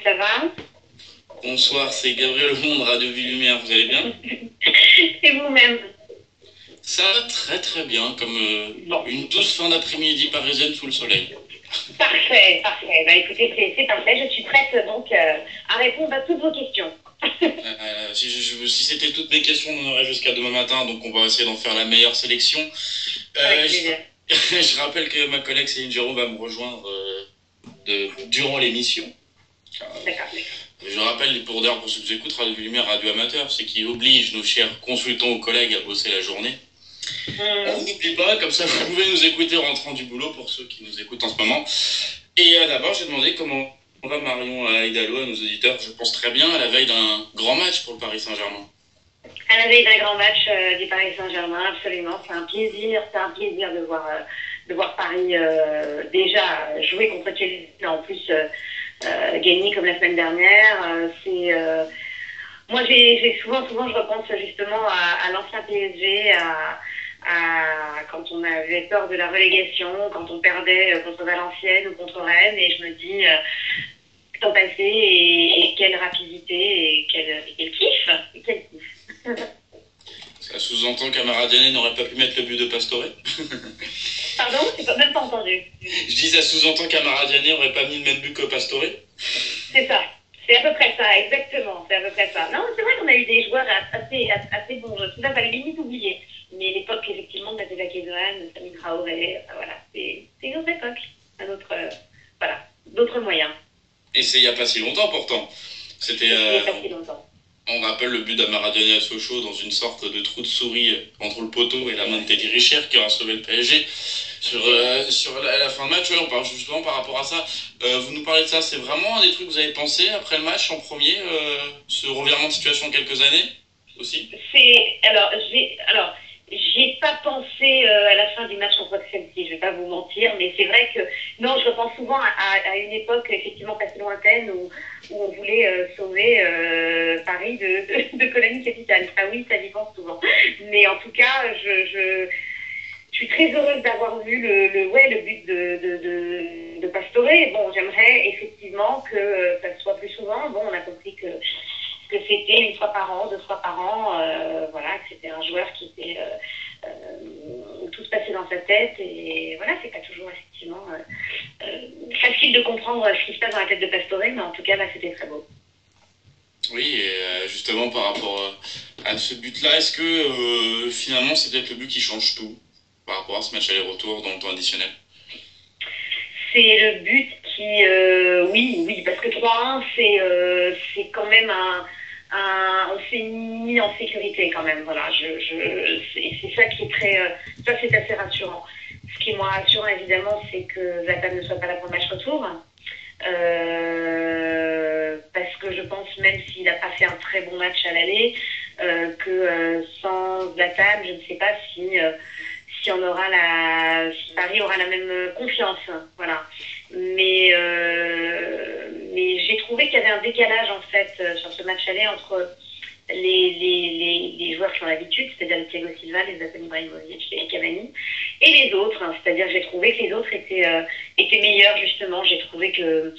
ça va? Bonsoir, c'est Gabriel Monde, Radio Vie Lumière, vous allez bien? Et vous-même? Ça va très très bien, comme Bon, une douce fin d'après-midi parisienne sous le soleil. parfait, parfait. Bah écoutez, c'est parfait. Je suis prête donc à répondre à toutes vos questions. Si c'était toutes mes questions, on en aurait jusqu'à demain matin, donc on va essayer d'en faire la meilleure sélection. Avec Euh, plaisir. je rappelle que ma collègue Céline Giraud va me rejoindre durant l'émission. D'accord. Je rappelle, d'ailleurs pour ceux qui nous écoutent, Radio Vie Lumière, Radio Amateur, c'est qui oblige nos chers consultants ou collègues à bosser la journée. On n'oublie pas, comme ça vous pouvez nous écouter en rentrant du boulot pour ceux qui nous écoutent en ce moment. Et d'abord, j'ai demandé comment va Marion Hidalgo à nos auditeurs. Je pense très bien à la veille d'un grand match pour le Paris Saint-Germain. À la veille d'un grand match du Paris Saint-Germain, absolument. C'est un plaisir de voir Paris déjà jouer contre Chelsea, en plus gagner comme la semaine dernière. Moi, j'ai souvent, je repense justement à l'ancien PSG, quand on avait peur de la relégation, quand on perdait contre Valenciennes ou contre Rennes, et je me dis, temps passé, et quelle rapidité, et quel kiff, et quel kiff. Ça sous-entend qu'Amara Diané n'aurait pas pu mettre le but de Pastore. Pardon, j'ai même pas entendu. Je dis, ça sous-entend qu'Amara Diané n'aurait pas mis le même but que Pastore. C'est ça. C'est à peu près ça, exactement. C'est à peu près ça. Non, c'est vrai qu'on a eu des joueurs assez bons. Tout ça, fallait limite oublier. Mais l'époque, effectivement, de Mathieu Kezoan, Sami Traoré, voilà, c'est une autre époque. Voilà, d'autres moyens. Et c'est il n'y a pas si longtemps pourtant. C'était. Il n'y a pas si longtemps. On rappelle le but d'Amara Diané à Sochaux dans une sorte de trou de souris entre le poteau et la main de Teddy Richer qui aura sauvé le PSG sur la fin de match. Ouais, on parle justement par rapport à ça. Vous nous parlez de ça, c'est vraiment un des trucs que vous avez pensé après le match en premier, ce revirement de situation de quelques années aussi? J'ai pas pensé à la fin du match contre Chelsea, je vais pas vous mentir, mais c'est vrai que non, je repense souvent à une époque effectivement pas si lointaine où on voulait sauver Paris de colonie capitale. Ah oui, ça j'y pense souvent. Mais en tout cas, je suis très heureuse d'avoir vu le but de Pastore. Bon, j'aimerais effectivement que ça soit plus souvent. Bon, on a compris que c'était une fois par an, 2 fois par an, voilà, que c'était un joueur qui était tout se passait dans sa tête, et voilà, c'est pas toujours effectivement facile de comprendre ce qui se passe dans la tête de Pastore, mais en tout cas, là, c'était très beau. Oui, et justement par rapport à ce but-là, est-ce que finalement c'est peut-être le but qui change tout par rapport à ce match aller-retour dans le temps additionnel? C'est le but qui, oui, parce que 3-1, c'est quand même on s'est mis en sécurité quand même, voilà. C'est ça qui est ça c'est assez rassurant. Ce qui est moins rassurant évidemment, c'est que Zlatan ne soit pas là pour le match retour, parce que je pense, même s'il n'a pas fait un très bon match à l'aller, que sans Zlatan, je ne sais pas si si Paris aura la même confiance, voilà. Mais j'ai trouvé qu'il y avait un décalage en fait sur ce match aller entre les joueurs qui ont l'habitude, c'est-à-dire les Thiago Silva, les Zlatan Ibrahimovic, les Cavani, et les autres, hein, c'est-à-dire j'ai trouvé que les autres étaient meilleurs justement. J'ai trouvé que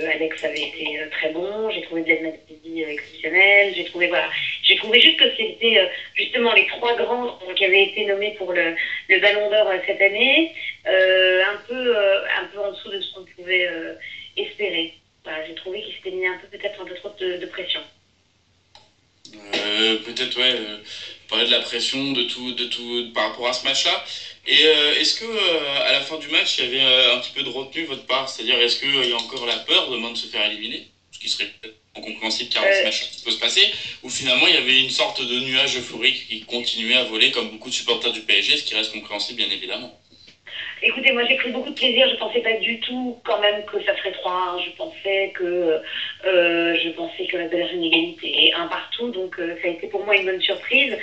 Alex avait été très bon, j'ai trouvé Blaise Matuidi exceptionnel, j'ai trouvé juste que c'était justement les 3 grands qui avaient été nommés pour le Ballon d'Or cette année, un peu en dessous de ce qu'on pouvait espérer. Voilà, j'ai trouvé qu'ils s'étaient mis peut-être un peu trop de pression. Peut-être, ouais, parler de la pression, de tout par rapport à ce match-là. Et est-ce que à la fin du match, il y avait un petit peu de retenue de votre part? C'est-à-dire, est-ce qu'il y a encore la peur demain de se faire éliminer? Ce qui serait peut-être incompréhensible car ce match peut se passer. Ou finalement, il y avait une sorte de nuage euphorique qui continuait à voler comme beaucoup de supporters du PSG, ce qui reste compréhensible bien évidemment. Écoutez, moi j'ai pris beaucoup de plaisir, je pensais pas du tout quand même que ça ferait 3-1, je pensais que la belle une égalité et un partout, donc ça a été pour moi une bonne surprise.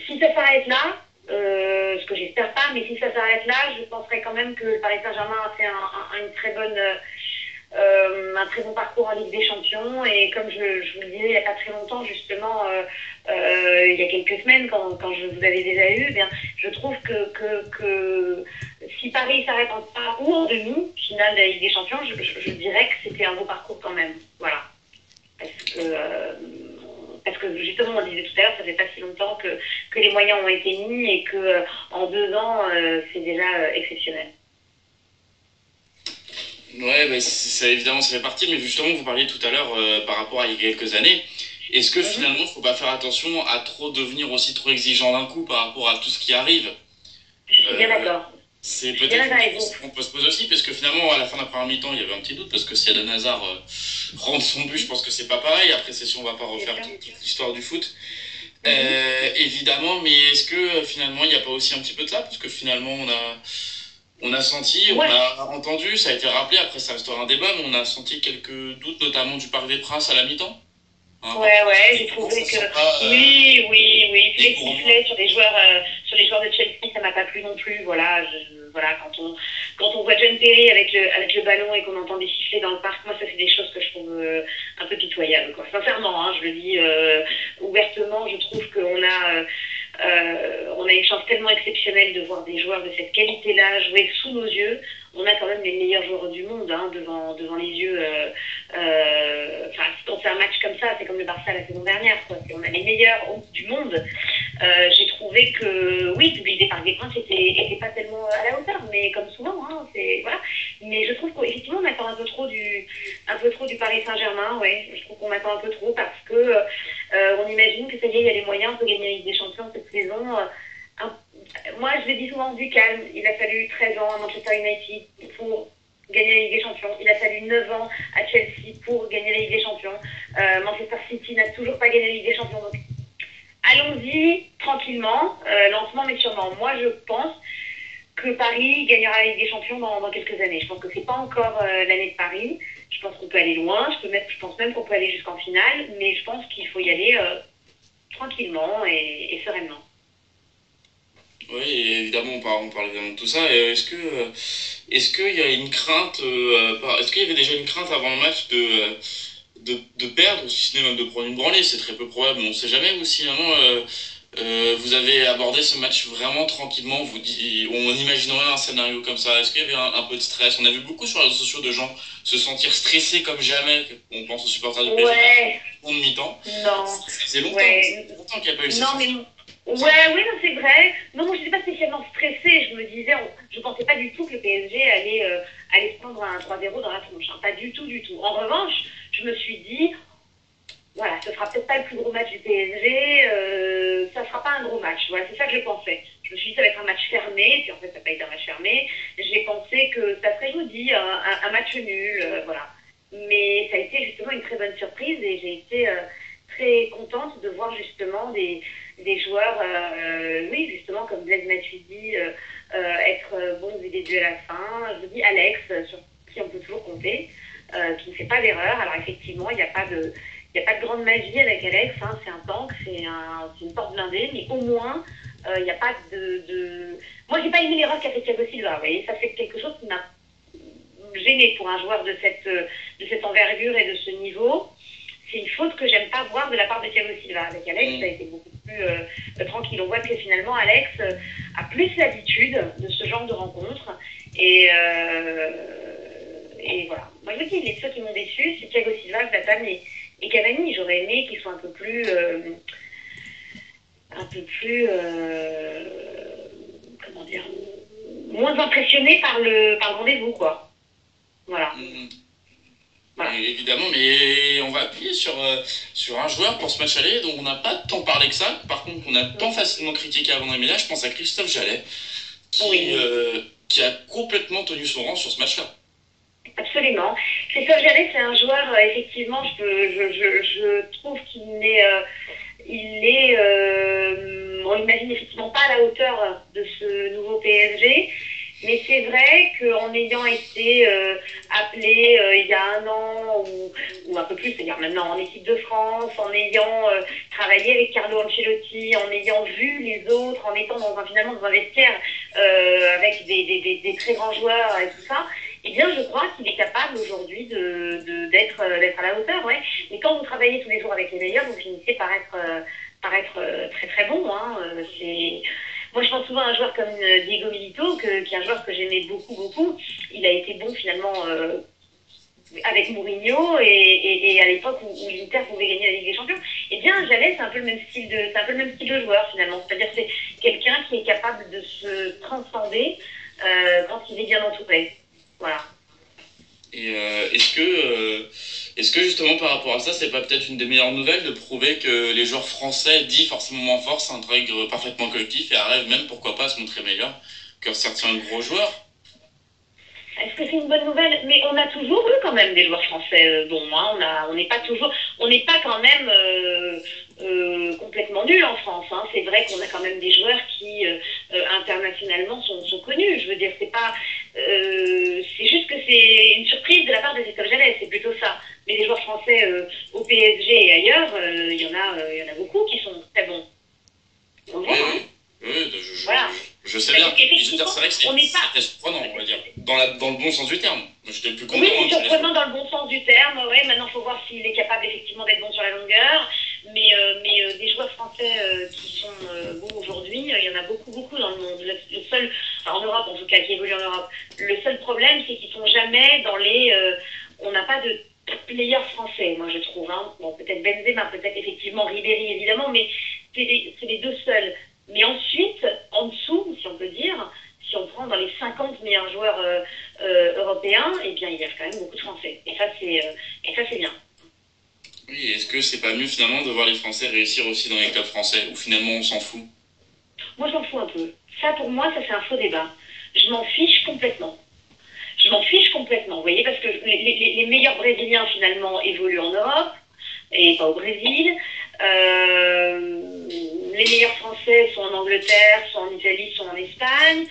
Si ça s'arrête là, ce que j'espère pas, mais si ça s'arrête là, je penserais quand même que le Paris Saint-Germain a fait un très bon parcours en Ligue des Champions, et comme je vous le disais il n'y a pas très longtemps justement, il y a quelques semaines, quand je vous avais déjà eu, eh bien, je trouve que si Paris s'arrête en parcours en demi, finale de la Ligue des Champions, je dirais que c'était un beau parcours quand même. Voilà. Parce que justement, on le disait tout à l'heure, ça fait pas si longtemps que les moyens ont été mis et que en 2 ans, c'est déjà exceptionnel. Ouais, bah, ça, évidemment, ça fait partie, mais justement, vous parliez tout à l'heure par rapport à il y a quelques années. Est-ce que Mhm. finalement, il ne faut pas faire attention à trop devenir aussi trop exigeant d'un coup par rapport à tout ce qui arrive? Je suis bien Euh, d'accord. c'est Je suis bien peut-être d'accord une avec vous. question qu'on peut se poser aussi, parce que finalement, à la fin de la première mi-temps, il y avait un petit doute, parce que si Eden Hazard rentre son but, je pense que c'est pas pareil. Après, c'est sûr, on va pas C'est refaire sûr. toute l'histoire du foot. Mhm. Évidemment, mais est-ce que finalement, il n'y a pas aussi un petit peu de ça? Parce que finalement, on a senti, on Moi, a entendu, ça a été rappelé, après ça restera un débat, mais on a senti quelques doutes, notamment du Parc des Princes à la mi-temps. Hein, ouais, ouais, j'ai vraiment, trouvé ça que sent pas oui, oui, oui. Puis les les gourmands. sifflets sur les joueurs de Chelsea, ça m'a pas plu non plus. Voilà, voilà, quand on voit John Terry avec le ballon et qu'on entend des sifflets dans le parc, moi ça c'est des choses que je trouve un peu pitoyables, quoi. Sincèrement, hein, je le dis ouvertement, je trouve on a une chance tellement exceptionnelle de voir des joueurs de cette qualité-là jouer sous nos yeux. On a quand même les meilleurs joueurs du monde hein, devant les yeux. Enfin, quand c'est un match comme ça, c'est comme le Barça la saison dernière. Quoi. On a les meilleurs du monde. J'ai trouvé que oui, le public des Parcs des Princes était pas tellement à la hauteur, mais comme souvent, hein, c'est voilà. Mais je trouve qu'effectivement on attend un peu trop du Paris Saint-Germain. Ouais, je trouve qu'on attend un peu trop parce que on imagine que ça y est, il y a les moyens, on peut gagner la Ligue des Champions cette saison. Un, moi, je le dis souvent du calme. Il a fallu 13 ans à Manchester United pour gagner la Ligue des Champions. Il a fallu 9 ans à Chelsea pour gagner la Ligue des Champions. Manchester City n'a toujours pas gagné la Ligue des Champions. Donc, allons-y tranquillement, lentement mais sûrement. Moi, je pense que Paris gagnera la Ligue des Champions dans quelques années. Je pense que c'est pas encore l'année de Paris. Je pense qu'on peut aller loin. Je pense même qu'on peut aller jusqu'en finale. Mais je pense qu'il faut y aller tranquillement et sereinement. Oui, et évidemment, on parle évidemment de tout ça. Et est-ce qu'il y a une crainte, est-ce qu'il y avait déjà une crainte avant le match de perdre, ou si ce n'est même de prendre une branlée? C'est très peu probable, mais on ne sait jamais. Ou si vraiment vous avez abordé ce match vraiment tranquillement, on imaginerait un scénario comme ça. Est-ce qu'il y avait un peu de stress? On a vu beaucoup sur les réseaux sociaux de gens se sentir stressés comme jamais. On pense aux supporters du PSG Ouais, en mi-temps. non, C'est ouais, longtemps qu'il n'y a pas eu ces non, mais sensations. ouais, oui, non, c'est vrai. Non, moi, je n'étais pas spécialement stressée. Je me disais, je pensais pas du tout que le PSG allait se prendre un 3-0 dans la tronche. Hein. Pas du tout, du tout. En revanche, je me suis dit, voilà, ce sera peut-être pas le plus gros match du PSG, ça sera pas un gros match. Voilà, c'est ça que je pensais. Je me suis dit, ça va être un match fermé, puis en fait, ça n'a pas été un match fermé. J'ai pensé que ça serait, je vous dis, un match nul, voilà. Mais ça a été justement une très bonne surprise et j'ai été très contente de voir justement des joueurs, oui, justement, comme Blaise Matuidi, être bons dès le début à la fin. Je vous dis, Alex, sur qui on peut toujours compter, qui ne fait pas d'erreur. Alors effectivement, il n'y a pas de grande magie avec Alex, hein, c'est un tank, c'est une porte blindée, mais au moins, il n'y a pas de... Moi, j'ai pas aimé l'erreur qu'a fait Thiago Silva, vous voyez, ça c'est quelque chose qui m'a gêné pour un joueur de cette envergure et de ce niveau. C'est une faute que j'aime pas voir de la part de Thiago Silva. Avec Alex, ça a été beaucoup plus tranquille. On voit que finalement, Alex a plus l'habitude de ce genre de rencontres. Et voilà. Moi, je vous dis, les ceux qui m'ont déçu, c'est Thiago Silva, Zlatan et Cavani. J'aurais aimé qu'ils soient un peu plus, comment dire, moins impressionnés par le rendez-vous, quoi. Voilà. Mm. Voilà. Évidemment, mais on va appuyer sur un joueur pour ce match aller dont on n'a pas tant parlé que ça. Par contre, on a tant facilement critiqué avant d'aimer là. Je pense à Christophe Jallet, Oui. qui a complètement tenu son rang sur ce match-là. Absolument. Christophe Jallet, c'est un joueur, effectivement, je trouve on l'imagine effectivement pas à la hauteur de ce nouveau PSG. Mais c'est vrai qu'en ayant été appelé il y a un an ou un peu plus, c'est-à-dire maintenant en équipe de France, en ayant travaillé avec Carlo Ancelotti, en ayant vu les autres, en étant finalement dans un vestiaire avec des très grands joueurs et tout ça, eh bien je crois qu'il est capable aujourd'hui d'être à la hauteur. Ouais. Et quand vous travaillez tous les jours avec les meilleurs, vous finissez par paraître très très bon. Hein. Moi, je pense souvent à un joueur comme Diego Milito, qui est un joueur que j'aimais beaucoup, beaucoup. Il a été bon finalement avec Mourinho et à l'époque où l'Inter pouvait gagner la Ligue des Champions. Eh bien, Jalais, c'est un peu le même style de joueur finalement. C'est-à-dire c'est quelqu'un qui est capable de se transcender quand il est bien entouré. Voilà. Et est-ce que justement par rapport à ça, c'est pas peut-être une des meilleures nouvelles de prouver que les joueurs français, dits forcément moins forts, s'intègrent parfaitement au collectif et arrivent même, pourquoi pas, à se montrer meilleurs que certains gros joueurs? Est-ce que c'est une bonne nouvelle? Mais on a toujours eu quand même des joueurs français bons. Hein. On n'est pas quand même complètement nuls en France. Hein. C'est vrai qu'on a quand même des joueurs qui internationalement sont connus. Je veux dire, c'est juste que c'est une surprise de la part des écoles Jalais. C'est plutôt ça. Mais les joueurs français au PSG et ailleurs, il y en a beaucoup qui sont très bons. On le voit, hein. Oui, voilà. Je sais bien. Je veux dire, c'est vrai que c'est surprenant, on va dire, dans le bon sens du terme. J'étais le plus content. Oui, c'est surprenant dans le bon sens du terme. Ouais, maintenant, il faut voir s'il est capable effectivement d'être bon sur la longueur. Mais des joueurs français qui sont bons aujourd'hui, il y en a beaucoup, beaucoup dans le monde. Le seul, en Europe en tout cas, qui évolue en Europe, le seul problème, c'est qu'ils sont jamais dans les... on n'a pas de players français, moi je trouve. Hein. Bon, peut-être Benzema, peut-être effectivement Ribéry, évidemment, mais c'est les deux seuls. Mais ensuite, en dessous, si on peut dire, si on prend dans les 50 meilleurs joueurs européens, eh bien, il y a quand même beaucoup de Français. Et ça, c'est bien. Oui, est-ce que c'est pas mieux finalement de voir les Français réussir aussi dans les clubs français, ou finalement on s'en fout? Moi, je m'en fous un peu. Ça, pour moi, ça c'est un faux débat. Je m'en fiche complètement. Je m'en fiche complètement, vous voyez, parce que les meilleurs Brésiliens, finalement, évoluent en Europe, et pas au Brésil. Les meilleurs Français sont en Angleterre, sont en Italie, sont en Espagne.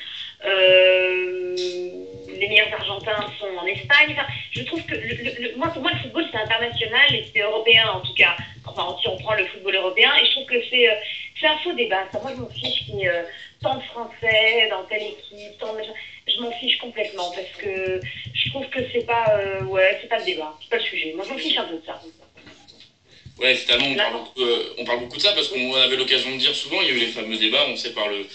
Les meilleurs Argentins sont en Espagne. Enfin, je trouve que, pour moi, le football, c'est international et c'est européen, en tout cas. Enfin, si on prend le football européen, et je trouve que c'est un faux débat. Ça, moi, je m'en fiche qu'il y ait tant de Français dans telle équipe, tant de... Je m'en fiche complètement parce que je trouve que c'est pas le débat, c'est pas le sujet. Moi, je m'en fiche un peu de ça. Ouais, finalement, on parle beaucoup de ça parce qu'on avait l'occasion de dire souvent, il y a eu les fameux débats, on sait par le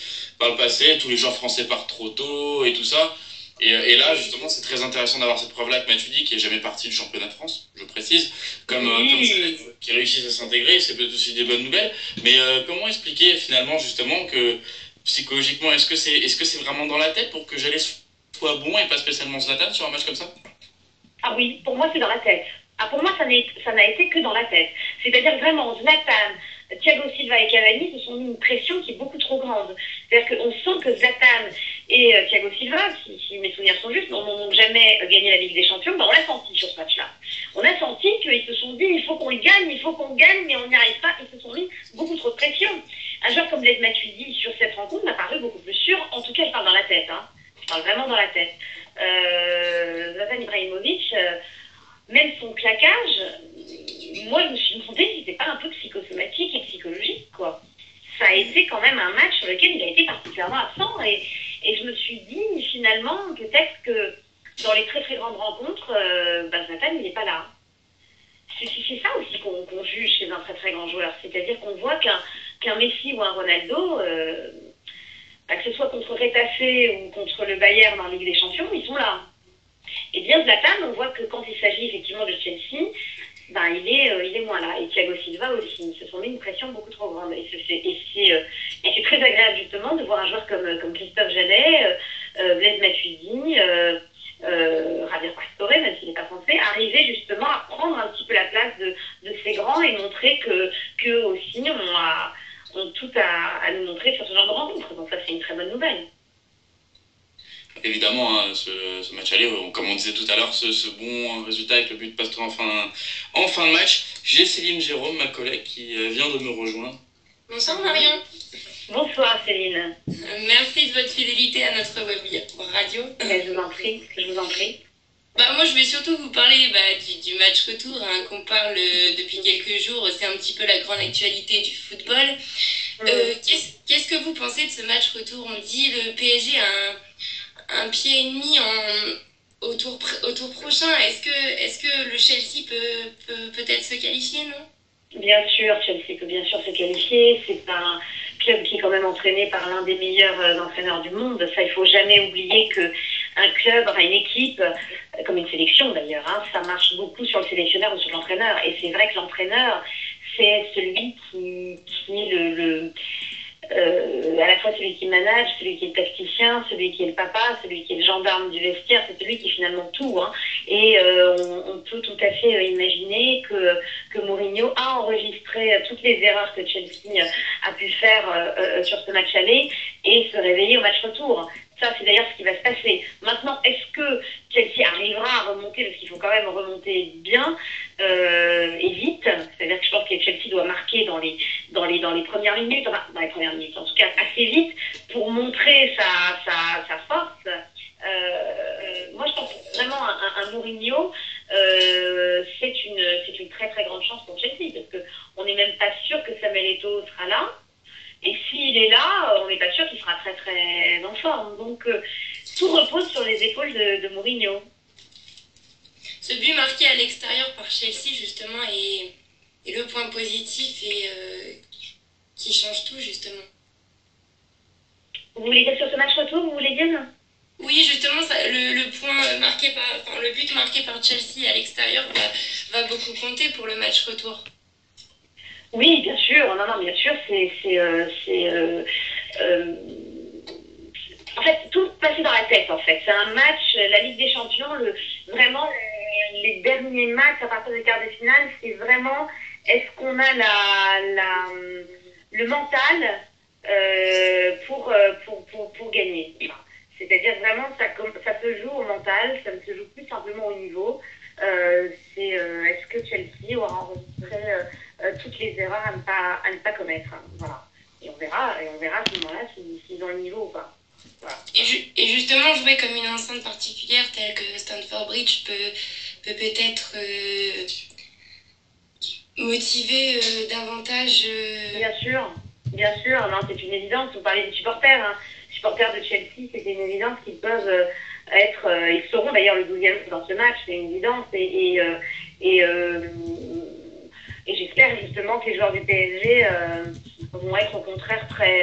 passé, tous les joueurs français partent trop tôt et tout ça. Et là, justement, c'est très intéressant d'avoir cette preuve-là que Matuidi, qui est jamais parti du championnat de France, je précise, comme qui réussissent à s'intégrer, c'est peut-être aussi des bonnes nouvelles. Mais comment expliquer finalement, justement, que psychologiquement, est-ce que c'est vraiment dans la tête pour que Jalais soit bon et pas spécialement Zlatan sur un match comme ça? Ah oui, pour moi, c'est dans la tête. Ah, pour moi, ça n'a été que dans la tête. C'est-à-dire vraiment, Zlatan, Thiago Silva et Cavani se sont mis une pression qui est beaucoup trop grande. C'est-à-dire qu'on sent que Zlatan et Thiago Silva, si mes souvenirs sont justes, n'ont jamais gagné la Ligue des Champions, ben on l'a senti sur ce match-là. On a senti qu'ils se sont dit, il faut qu'on le gagne, mais on n'y arrive pas. Ils se sont mis beaucoup trop de pression. Un joueur comme Blaise Matuidi, sur cette rencontre, m'a paru beaucoup plus sûr. En tout cas, je parle dans la tête. Hein. Je parle vraiment dans la tête. Zlatan Ibrahimovic... même son claquage, moi je me suis demandé si c'était pas un peu psychosomatique et psychologique, quoi. Ça a été quand même un match sur lequel il a été particulièrement absent et je me suis dit finalement peut-être que dans les très très grandes rencontres, Zlatan il n'est pas là. C'est ça aussi qu'on juge chez un très très grand joueur, c'est-à-dire qu'on voit qu'un Messi ou un Ronaldo, que ce soit contre Retafe ou contre le Bayern en Ligue des Champions, ils sont là. Et bien Zlatan, on voit que quand il s'agit effectivement de Chelsea, il est moins là. Et Thiago Silva aussi, ils se sont mis une pression beaucoup trop grande. Et c'est très agréable justement de voir un joueur comme Christophe Jadet, Blaise Matuidi, Javier Pastore, même s'il n'est pas français, arriver justement à prendre un petit peu la place de ces grands et montrer qu'eux aussi ont tout à nous montrer sur ce genre de rencontre. Donc ça, c'est une très bonne nouvelle. Évidemment, hein, ce match aller, comme on disait tout à l'heure, ce bon résultat avec le but de Pastore en fin de match. J'ai Céline Jérôme, ma collègue, qui vient de me rejoindre. Bonsoir Marion. Bonsoir Céline. Merci de votre fidélité à notre web radio. Je vous en prie. Moi, je vais surtout vous parler du match retour qu'on parle depuis quelques jours. C'est un petit peu la grande actualité du football. Qu'est-ce que vous pensez de ce match retour? On dit le PSG a un pied et demi au tour prochain. Est-ce que le Chelsea peut peut-être se qualifier, non? Bien sûr, Chelsea peut bien sûr se qualifier. C'est un club qui est quand même entraîné par l'un des meilleurs entraîneurs du monde. Ça, il faut jamais oublier que un club, enfin une équipe, comme une sélection d'ailleurs, hein, ça marche beaucoup sur le sélectionneur ou sur l'entraîneur. Et c'est vrai que l'entraîneur, c'est celui qui est à la fois celui qui manage, celui qui est le tacticien, celui qui est le papa, celui qui est le gendarme du vestiaire, c'est celui qui est finalement tout. Hein. Et on peut tout à fait imaginer que Mourinho a enregistré toutes les erreurs que Chelsea a pu faire sur ce match aller et se réveiller au match retour. Ça, c'est d'ailleurs ce qui va se passer. Maintenant, est-ce que Chelsea arrivera à remonter, parce qu'il faut quand même remonter bien et vite. C'est-à-dire que je pense que Chelsea doit marquer dans les premières minutes, enfin, dans les premières minutes, en tout cas assez vite, pour montrer sa force. Moi, je pense vraiment un Mourinho, c'est une très très grande chance pour Chelsea, parce qu'on n'est même pas sûr que Samuel Eto'o sera là. Et s'il est là, on n'est pas sûr qu'il sera très très en forme. Donc tout repose sur les épaules de Mourinho. Ce but marqué à l'extérieur par Chelsea, justement, est le point positif et qui change tout, justement. Vous voulez dire sur ce match retour, vous voulez dire? Oui, justement, le point marqué le but marqué par Chelsea à l'extérieur va beaucoup compter pour le match retour. Oui, bien sûr. Non, bien sûr, en fait, tout passé dans la tête, en fait. C'est un match, la Ligue des Champions, vraiment, les derniers matchs à partir des quarts de finale, c'est vraiment, est-ce qu'on a le mental pour gagner. C'est-à-dire vraiment, ça se joue au mental, ça ne se joue plus simplement au niveau. Est-ce que Chelsea aura enregistré toutes les erreurs à ne pas commettre. Voilà. Et on verra à ce moment-là s'ils ont le niveau ou pas. Voilà. Et justement, jouer comme une enceinte particulière telle que Stamford Bridge peut peut-être motiver davantage. Bien sûr. Non, c'est une évidence. Vous parlez des supporters. Hein. Les supporters de Chelsea, c'est une évidence qu'ils peuvent être. Ils seront d'ailleurs le 12e dans ce match, c'est une évidence. Et j'espère justement que les joueurs du PSG vont être au contraire très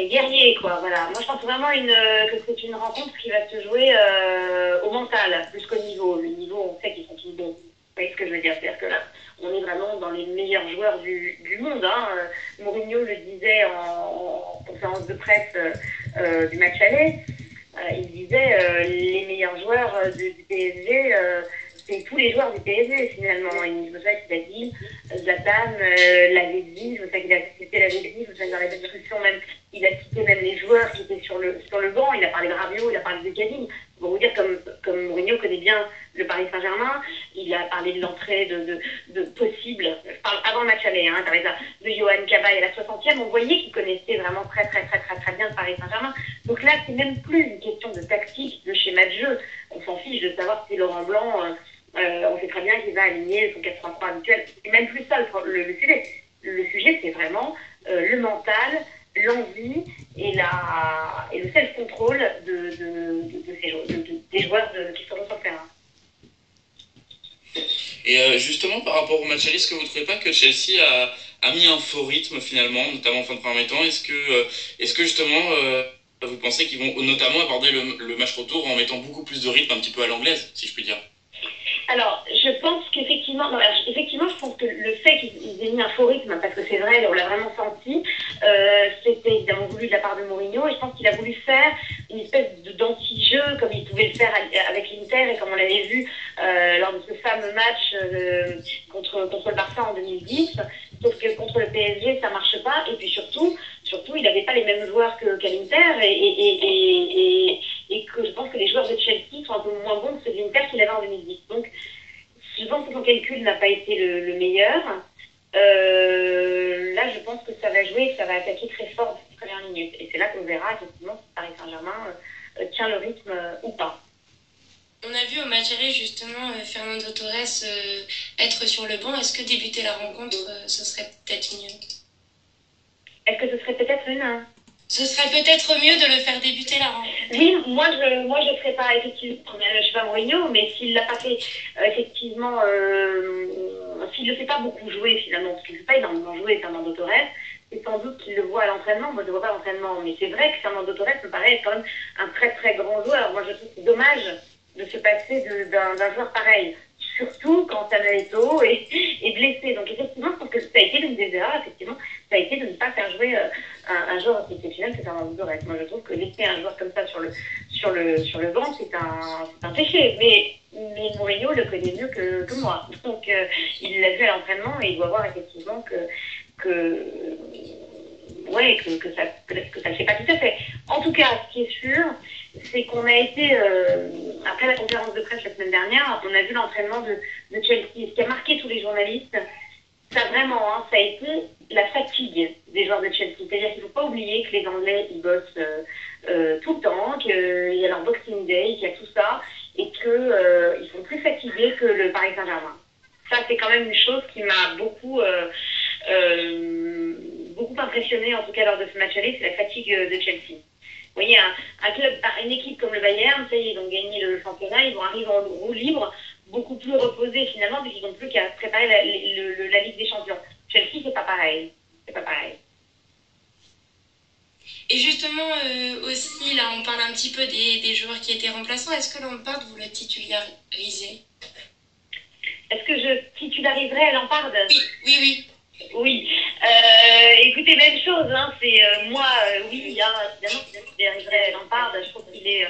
guerriers, quoi. Voilà. Moi, je pense vraiment que c'est une rencontre qui va se jouer au mental, plus qu'au niveau. Le niveau, on sait qu'ils sont tous bons. Vous voyez ce que je veux dire? C'est-à-dire que là, on est vraiment dans les meilleurs joueurs du monde. Hein. Mourinho le disait en conférence de presse du match aller. Il disait les meilleurs joueurs du PSG, c'est tous les joueurs du PSG finalement. Et je me souviens qu'il a dit Zlatan l'avait dit, je me souviens qu'il a cité l'avait dit, je me souviens dans la discussion même, il a cité même les joueurs qui étaient sur le banc, il a parlé de Rabiot, il a parlé de Kevin. Pour vous dire, comme Mourinho connaît bien le Paris Saint-Germain, il a parlé de l'entrée de possible, je parle avant le match aller, hein, de Johan Cabaye à la 60e, on voyait qu'il connaissait vraiment très bien le Paris Saint-Germain. Donc là, c'est même plus une question de tactique, de schéma de jeu. On s'en fiche de savoir si Laurent Blanc, on sait très bien qu'il va aligner son 4-3-3 habituel. C'est même plus ça le sujet. Le sujet, c'est vraiment le mental, l'envie et le self-control des joueurs qui seront sur le terrain. Et justement, par rapport au match aller, est-ce que vous ne trouvez pas que Chelsea a mis un faux rythme finalement, notamment en fin de premier temps? Est-ce que justement, vous pensez qu'ils vont notamment aborder le match retour en mettant beaucoup plus de rythme, un petit peu à l'anglaise, si je puis dire? Alors, je pense qu'effectivement, je pense que le fait qu'ils aient mis un faux rythme, parce que c'est vrai, on l'a vraiment senti, c'était évidemment voulu de la part de Mourinho, et je pense qu'il a voulu faire une espèce d'anti-jeu, comme il pouvait le faire avec l'Inter, et comme on l'avait vu lors de ce fameux match contre le Barça en 2010, sauf que contre le PSG, ça marche pas, et puis surtout il n'avait pas les mêmes joueurs qu'à l'Inter, et que je pense que les joueurs de Chelsea sont un peu moins bons que ceux de l'Inter qu'il avait en 2010. Donc, je pense que son calcul n'a pas été le meilleur. Là, je pense que ça va jouer, que ça va attaquer très fort dans les premières minutes. Et c'est là qu'on verra effectivement si Paris Saint-Germain tient le rythme ou pas. On a vu au match aller justement Fernando Torres être sur le banc. Est-ce que débuter la rencontre, ce serait peut-être mieux? Est-ce que ce serait peut-être Ce serait peut-être mieux de le faire débuter la rencontre. Oui, moi je ferais pas effectivement, je suis pas Mourinho, mais s'il l'a pas fait effectivement, s'il le fait pas beaucoup jouer finalement, parce qu'il ne fait pas énormément jouer Fernando Torres, c'est sans doute qu'il le voit à l'entraînement. Moi je ne le vois pas à l'entraînement, mais c'est vrai que Fernando Torres me paraît être quand même un très très grand joueur. Moi je trouve que c'est dommage de se passer d'un joueur pareil. Surtout quand Samuel Eto'o est blessé. Donc effectivement, je pense que ça a été l'une des erreurs, effectivement, ça a été de ne pas faire jouer un joueur aussi exceptionnel que Fernando Torres. Moi je trouve que laisser un joueur comme ça sur le banc, c'est un péché. Mais Mourinho le connaît mieux que moi. Donc il l'a vu à l'entraînement et il doit voir effectivement que ouais, que ça ne fait pas tout à fait. En tout cas, ce qui est sûr, c'est qu'on a été, après la conférence de presse la semaine dernière, on a vu l'entraînement de Chelsea. Ce qui a marqué tous les journalistes, ça vraiment, hein, ça a été la fatigue des joueurs de Chelsea. C'est-à-dire qu'il ne faut pas oublier que les Anglais, ils bossent tout le temps, qu'il y a leur Boxing Day, qu'il y a tout ça, et qu'ils sont plus fatigués que le Paris Saint-Germain. Ça, c'est quand même une chose qui m'a beaucoup impressionné, en tout cas lors de ce match aller, c'est la fatigue de Chelsea. Vous voyez, un club, une équipe comme le Bayern, ça y est, ils ont gagné le championnat, ils vont arriver en roue libre, beaucoup plus reposés finalement, puisqu'ils n'ont plus qu'à préparer la Ligue des Champions. Chelsea, c'est pas pareil. C'est pas pareil. Et justement, aussi, là, on parle un petit peu des joueurs qui étaient remplaçants. Est-ce que Lampard, vous le titularisez? Est-ce que je titulariserai Lampard? Oui. Oui. Écoutez, même chose. Hein, c'est moi, oui, hein, évidemment, je titulariserai Lampard. Je trouve qu'il est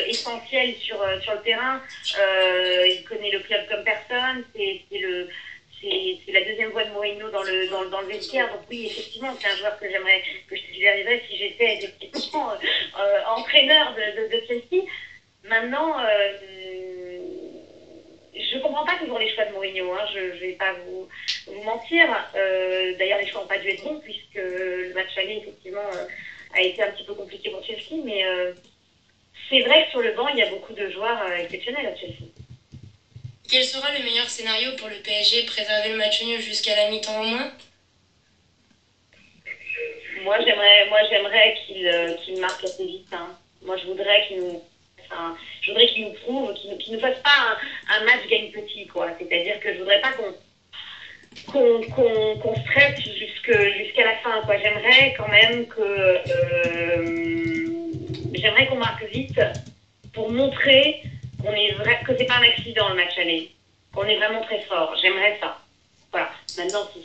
essentiel sur le terrain. Il connaît le club comme personne. C'est la deuxième voix de Mourinho dans le vestiaire. Donc oui, effectivement, c'est un joueur que je titulariserais si j'étais effectivement entraîneur de Chelsea. Maintenant, je comprends pas toujours les choix de Mourinho. Hein. Je vais pas vous mentir. D'ailleurs, les choix n'ont pas dû être bons puisque le match aller, effectivement, a été un petit peu compliqué pour Chelsea. Mais c'est vrai que sur le banc, il y a beaucoup de joueurs exceptionnels à Chelsea. Quel sera le meilleur scénario pour le PSG? Préserver le match nul jusqu'à la mi-temps au moins? Moi, j'aimerais qu'il marque assez vite. Hein. Moi, je voudrais qu'il nous prouve, qu'il nous fasse pas un match gagne petit, quoi. C'est-à-dire que je voudrais pas qu'on stresse jusqu'à la fin, quoi. J'aimerais quand même j'aimerais qu'on marque vite pour montrer que c'est pas un accident le match aller, qu'on est vraiment très fort. J'aimerais ça. Voilà. Maintenant, si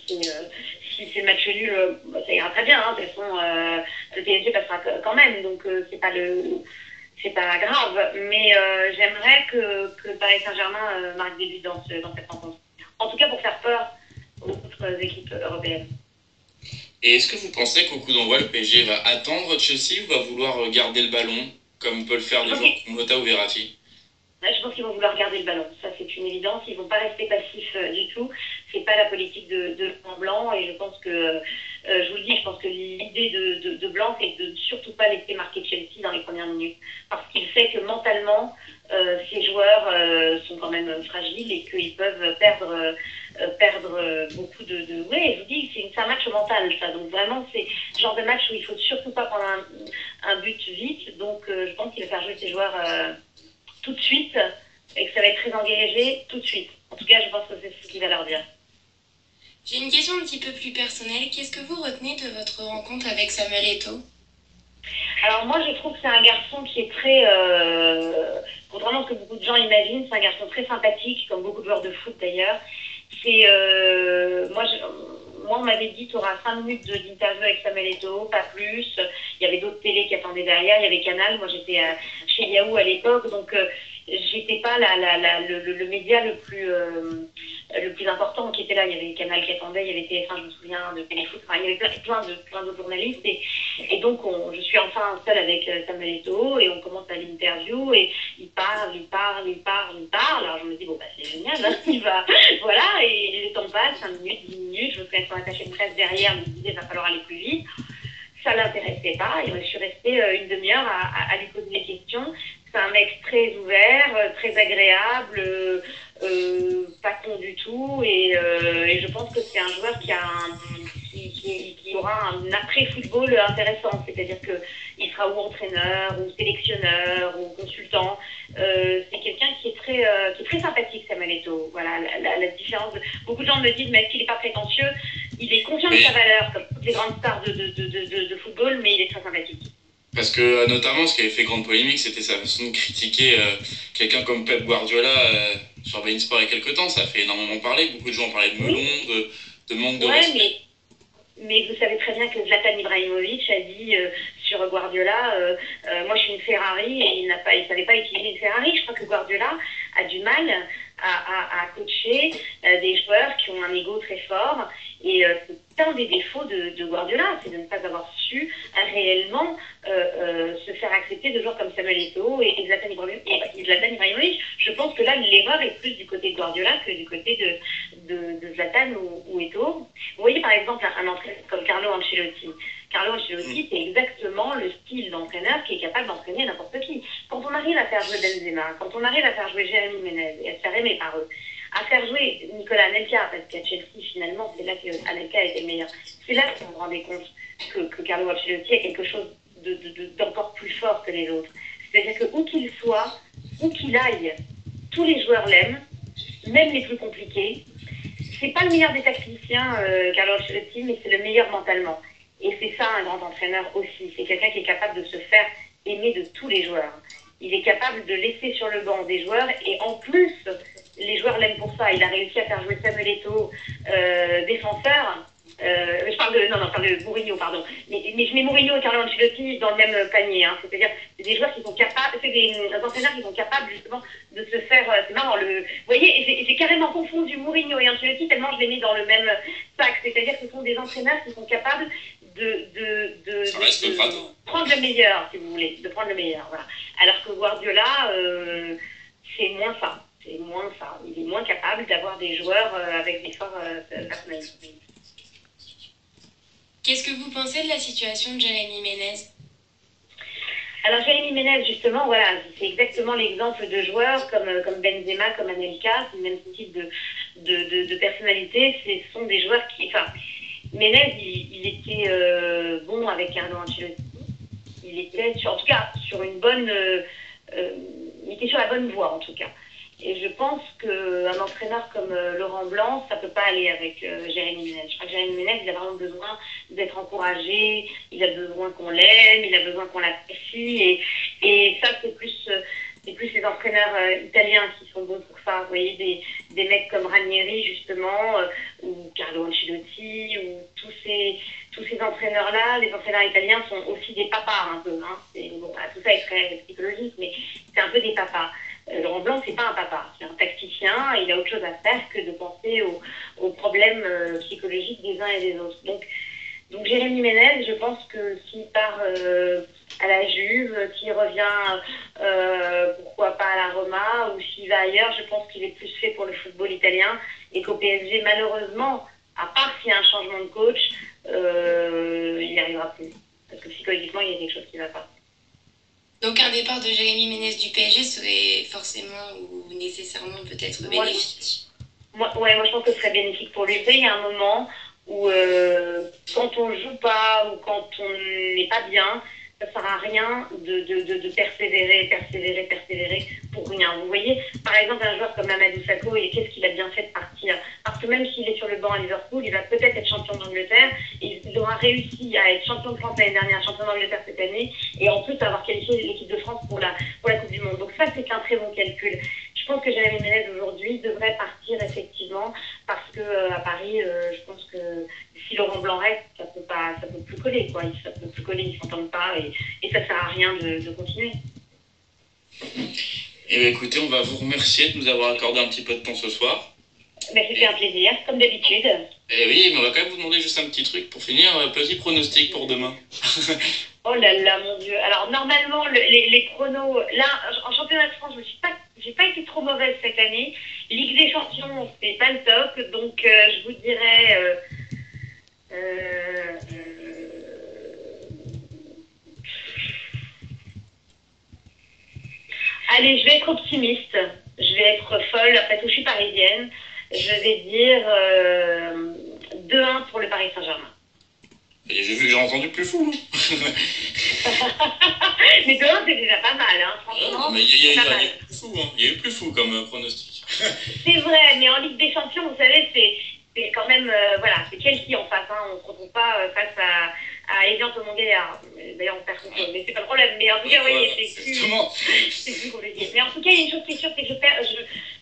c'est le match nul, ça ira très bien. Hein. De toute façon, le PSG passera quand même, donc c'est pas grave. Mais j'aimerais que Paris Saint-Germain marque des buts dans cette rencontre. En tout cas, pour faire peur aux autres équipes européennes. Et est-ce que vous pensez qu'au coup d'envoi, le PSG va attendre Chelsea ou va vouloir garder le ballon, comme peut le faire des joueurs comme Mota ou Verratti? Je pense qu'ils vont vouloir garder le ballon. Ça, c'est une évidence. Ils vont pas rester passifs du tout. C'est pas la politique de Blanc. Et je pense que, je vous le dis, je pense que l'idée de Blanc, c'est de surtout pas laisser marquer Chelsea dans les premières minutes. Parce qu'il sait que mentalement, ces joueurs sont quand même fragiles et qu'ils peuvent perdre beaucoup de... Oui, je vous dis, c'est un match mental, ça. Donc vraiment, c'est le genre de match où il faut surtout pas prendre un but vite. Donc je pense qu'il va faire jouer ses joueurs tout de suite et que ça va être très engagé tout de suite. En tout cas, je pense que c'est ce qu'il va leur dire. J'ai une question un petit peu plus personnelle. Qu'est-ce que vous retenez de votre rencontre avec Samuel Eto'o? Alors moi, je trouve que c'est un garçon qui est très... contrairement à ce que beaucoup de gens imaginent, c'est un garçon très sympathique, comme beaucoup de joueurs de foot d'ailleurs. C'est... Moi, on m'avait dit, tu auras 5 minutes d'interview avec Samuel Eto'o, pas plus. Il y avait d'autres télés qui attendaient derrière, il y avait Canal. Moi, j'étais chez Yahoo à l'époque, donc j'étais pas le média le plus important qui était là. Il y avait Canal qui attendait, il y avait TF1, je me souviens, de Téléfoot. Enfin, il y avait plein de journalistes. Et donc, je suis enfin seule avec Samuel Eto'o et on commence à l'interview et il parle. Alors, je me dis, bon, bah, c'est génial, hein, il va... Voilà, et le temps passe, 5 minutes, 10 minutes. Je me souviens que son attaché de presse derrière me disait, il va falloir aller plus vite. Ça l'intéressait pas et je suis restée une demi-heure à lui poser des questions. C'est un mec très ouvert, très agréable, pas con du tout et je pense que c'est un joueur qui qui aura un après-football intéressant. C'est-à-dire qu'il sera ou entraîneur, ou sélectionneur, ou consultant. C'est quelqu'un qui est très sympathique, Samuel Eto'o. Voilà, la différence. Beaucoup de gens me disent, mais est-ce qu'il n'est pas prétentieux? Il est conscient de sa valeur, comme toutes les grandes stars de football, mais il est très sympathique. Parce que notamment, ce qui avait fait grande polémique, c'était sa façon de critiquer quelqu'un comme Pep Guardiola sur beIN Sport il y a quelques temps. Ça a fait énormément parler. Beaucoup de gens parlaient de melon, de manque de respect. Mais vous savez très bien que Zlatan Ibrahimovic a dit sur Guardiola, moi je suis une Ferrari, et il savait pas utiliser une Ferrari. Je crois que Guardiola a du mal à coacher des joueurs qui ont un ego très fort. Et c'est un des défauts de Guardiola, c'est de ne pas avoir su réellement se faire accepter de joueurs comme Samuel Eto'o et Zlatan Ibrahimovic. Je pense que là, l'erreur est plus du côté de Guardiola que du côté de Zlatan ou Eto'o. Vous voyez par exemple un entraîneur comme Carlo Ancelotti. Carlo Ancelotti, c'est exactement le style d'entraîneur qui est capable d'entraîner n'importe qui. Quand on arrive à faire jouer Benzema, quand on arrive à faire jouer Jérémy Ménez et à se faire aimer par eux, à faire jouer Nicolas Anelka, parce qu'à Chelsea, finalement, c'est là que Anelka était le meilleur. C'est là qu'on se rendait compte que Carlo Ancelotti a quelque chose d'encore plus fort que les autres. C'est-à-dire que où qu'il soit, où qu'il aille, tous les joueurs l'aiment, même les plus compliqués. C'est pas le meilleur des tacticiens, Carlo Ancelotti, mais c'est le meilleur mentalement. Et c'est ça un grand entraîneur aussi. C'est quelqu'un qui est capable de se faire aimer de tous les joueurs. Il est capable de laisser sur le banc des joueurs et en plus, les joueurs l'aiment pour ça. Il a réussi à faire jouer Samuel Eto'o, défenseur. Je parle de Mourinho, pardon. Mais je mets Mourinho et Carlo Ancelotti dans le même panier. Hein. C'est-à-dire, c'est des joueurs qui sont capables, c'est des entraîneurs qui sont capables justement de se faire. C'est marrant. Vous voyez, j'ai carrément confondu Mourinho et Ancelotti tellement je les mets dans le même sac. C'est-à-dire que ce sont des entraîneurs qui sont capables de prendre le meilleur, si vous voulez, de prendre le meilleur. Voilà. Alors que Guardiola, c'est moins ça. C'est moins ça. Il est moins capable d'avoir des joueurs avec des forts personnalités. Qu'est-ce que vous pensez de la situation de Jérémy Ménez? Alors Jérémy Ménez, justement, voilà, c'est exactement l'exemple de joueurs comme Benzema, comme Anelka, c'est le même type de personnalité. Ce sont des joueurs qui... Enfin, Ménez, il était bon avec Carlo Ancelotti. Il était, en tout cas, sur une bonne... il était sur la bonne voie, en tout cas. Et je pense qu'un entraîneur comme Laurent Blanc, ça ne peut pas aller avec Jérémy Ménez. Je crois que Jérémy Ménez, il a vraiment besoin d'être encouragé, il a besoin qu'on l'aime, il a besoin qu'on l'apprécie. Et ça, c'est plus les entraîneurs italiens qui sont bons pour ça. Vous voyez, des mecs comme Ranieri, justement, ou Carlo Ancelotti, ou tous ces entraîneurs-là. Les entraîneurs italiens sont aussi des papas, un peu. Hein. Bon, tout ça est très psychologique, mais c'est un peu des papas. Laurent Blanc, c'est pas un papa, c'est un tacticien, il a autre chose à faire que de penser aux problèmes psychologiques des uns et des autres. Donc Jérémy Ménez, je pense que s'il part à la Juve, s'il revient, pourquoi pas à la Roma, ou s'il va ailleurs, je pense qu'il est plus fait pour le football italien, et qu'au PSG, malheureusement, à part s'il y a un changement de coach, il n'y arrivera plus. Parce que psychologiquement, il y a quelque chose qui ne va pas. Donc un départ de Jérémy Ménez du PSG serait forcément ou nécessairement peut-être bénéfique. Moi, je pense que ce serait bénéfique pour lui. Il y a un moment où quand on joue pas ou quand on n'est pas bien, ça ne sert à rien de persévérer pour rien. Vous voyez, par exemple, un joueur comme Mamadou Sakho, qu'est-ce qu'il a bien fait de partir? Parce que même s'il est sur le banc à Liverpool, il va peut-être être champion d'Angleterre, et il aura réussi à être champion de France l'année dernière, champion d'Angleterre cette année, et en plus avoir qualifié l'équipe de France pour la Coupe du Monde. Donc ça, c'est un très bon calcul. Je pense que Jérémy Ménez aujourd'hui devrait partir effectivement, parce que à Paris, je pense que si Laurent Blanc reste, ça peut plus coller, quoi. Ça peut plus coller, ils s'entendent pas, et ça sert à rien de continuer. Et bien, écoutez, on va vous remercier de nous avoir accordé un petit peu de temps ce soir. C'était un plaisir, comme d'habitude. Et oui, mais on va quand même vous demander juste un petit truc pour finir. Petit pronostic pour demain. Oh là là, mon Dieu. Alors, normalement, les pronos... Là, en championnat de France, j'ai pas été trop mauvaise cette année. Ligue des champions, c'est pas le top. Donc, je vous dirais... Allez, je vais être optimiste. Je vais être folle. Après tout, je suis parisienne. Je vais dire 2-1 pour le Paris Saint-Germain. J'ai entendu plus fou. Mais 2-1, c'est déjà pas mal, hein, franchement. Mais il y a eu plus fou, hein. Il y a eu plus fou comme pronostic. C'est vrai, mais en Ligue des Champions, vous savez, c'est quand même, voilà, c'est Chelsea en face, hein. On ne se retrouve pas face à Evian Montgaillard. D'ailleurs, on perd contre eux, mais c'est pas le problème. Mais en tout cas, oui, c'est plus compliqué. Mais en tout cas, il y a une chose qui est sûre, c'est que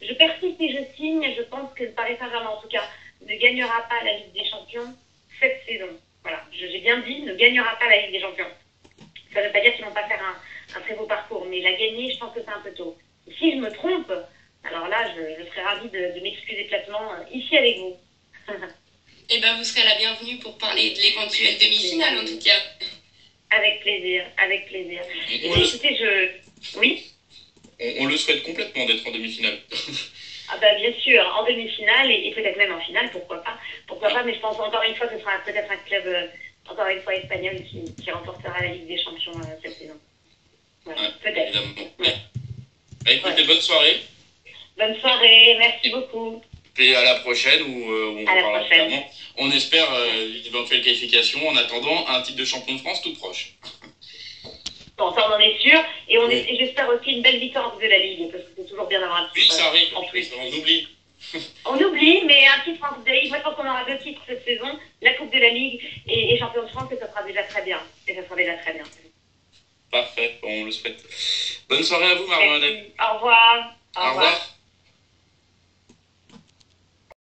je persiste et je signe. Je pense que le Paris Saint-Germain, en tout cas, ne gagnera pas la Ligue des Champions cette saison. Voilà, j'ai bien dit, ne gagnera pas la Ligue des Champions. Ça ne veut pas dire qu'ils ne vont pas faire un très beau parcours, mais la gagner, je pense que c'est un peu tôt. Si je me trompe, alors là, je serais ravie de m'excuser platement ici avec vous. Eh ben, vous serez la bienvenue pour parler de l'éventuelle demi-finale, en tout cas. Avec plaisir, avec plaisir. Écoutez, Oui. On le souhaite complètement d'être en demi-finale. Ah bah bien sûr, en demi-finale et peut-être même en finale, pourquoi pas. Pourquoi pas, mais je pense encore une fois que ce sera peut-être un club, encore une fois espagnol, qui remportera la Ligue des Champions cette saison. Voilà, ouais, peut-être. Évidemment. Ouais. Bah, écoutez, bonne soirée. Bonne soirée, merci beaucoup. Et à la prochaine, où on parlera clairement. On espère une éventuelle qualification en attendant un titre de champion de France tout proche. Bon, ça on en est sûr. Et j'espère aussi une belle victoire de la Ligue, parce que c'est toujours bien d'avoir un titre. Oui, ça arrive, en plus. On oublie. On oublie, mais un titre en Coupe de la Ligue, moi je pense qu'on aura 2 titres cette saison, la Coupe de la Ligue et Champion de France, et ça sera déjà très bien. Parfait, on le souhaite. Bonne soirée à vous, Marie-Madeleine. Au revoir. Au revoir.